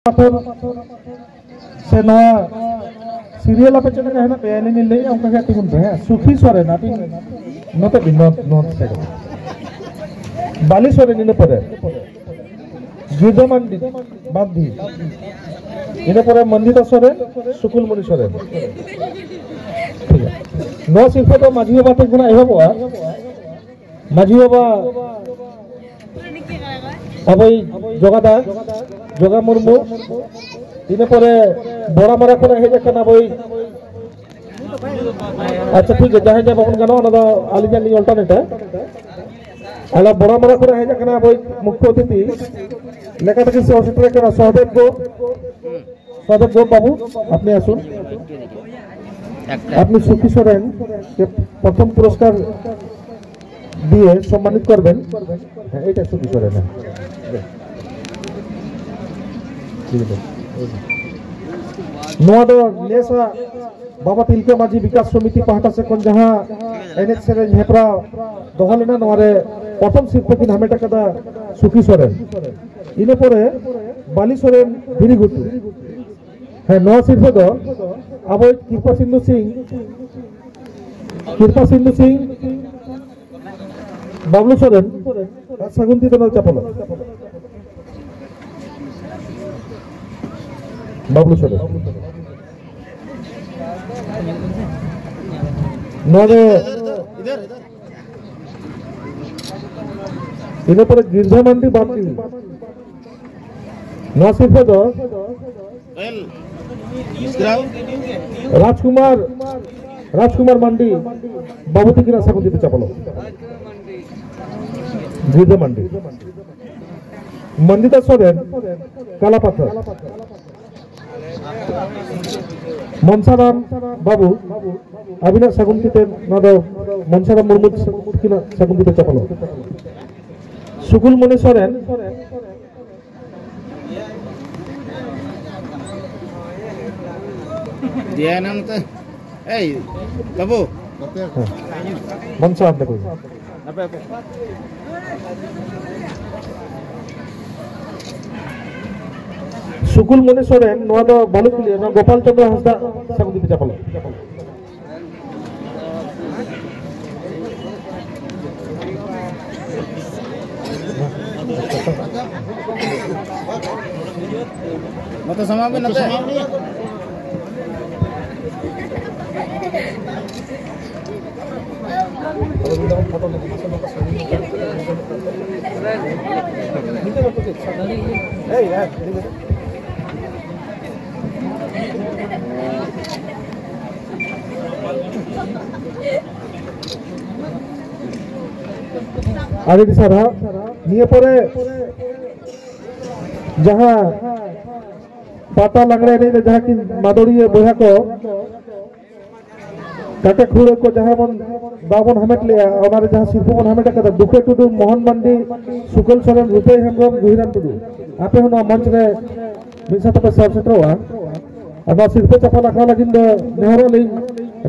से serial apa cina kahena PNN ini leh angka kayak timun deh Sufi sore nanti nota di not saya Bali sore ini pada Gida mandi bandi ini pada mandi tak sore sukul mandi sore no sifat itu maju apa tu guna ehab wa maju apa अबई जोगादा जोगा मुर्मू इन परे बड़ा मरा को hedge कना बई अच्छा ठीक है जहां बाबन गानो ना आलिजा नी अल्टरनेट आला बड़ा मरा को हेज कना बई मुख्य अतिथि लेखा থেকে সেক্রেটারি করা সহদেব গো বাবু আপনি আসুন আপনি সুখী সরেন কে প্রথম পুরস্কার দিয়ে সম্মানিত করবেন হ্যাঁ এটা সুখী সরেন नेसा बाबा तिलका माझी विकास समिति पाहटा से कोन जहां एनएच से हेपरा दोहलेना नोरे प्रथम शिल्प की हमेटा कदा सुखी सोरेन इने परे बाली सोरेन भेरी गुड है नो शिल्प दो अब कृपा सिंधु सिंह बाबलू सोरेन सगुंती दनल चापलो बाबलू सोरेन नोरे इधर पर गिरजा मंडी बाकी नो सिर्फ दो राजकुमार मंडी बाबूती की रास्ता को जीते चापलो गिरजा मंडी मंदिता सोरेन काला पत्थर मनसाराम बाबू अभिना सगुंतिते नदो मनसाराम मुर्मू किना सगुंतिते चापलो सुकुल मणि Soren dia nang tu babu मनसा देखो apa सुकुल मणि सोरेन नोआ दो बालुकुली ना गोपाल चंद्र Hansda सगुंतिते चापलो mata sama apa nanti आगे di sana niya pore जहां पाता लंगड़े नहीं जहां की मादोड़ी बोहा को काटे खुड़े को जहां बन बाबन हमेट लिया और जहां शिल्प बन हमेट कदा दुखे टुडू मोहन मंडी सुकल सोरेन रुपे हेमब्रम गुहिरान टुडू आपे होना मंच रे मिसा तपे सब सेटरवा अब शिल्प चपा लखा लगिन दो नेहरो लिंग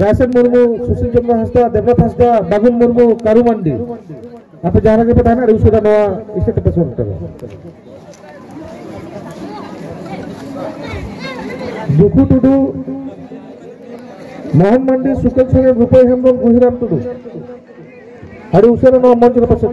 रायसेन मुर्मू सुशील चंद्र हंसदा देवनाथ हंसदा बागुन मुर्मू कारू मंडी आपे जहां के पता है ना उसका नवा इसे तपे सोरेन दुखु टुडू मोहन मंडी सुकल सोरेन रुपे हेमब्रम गुहिरान टुडू अरे उसे ना मंच रे पछे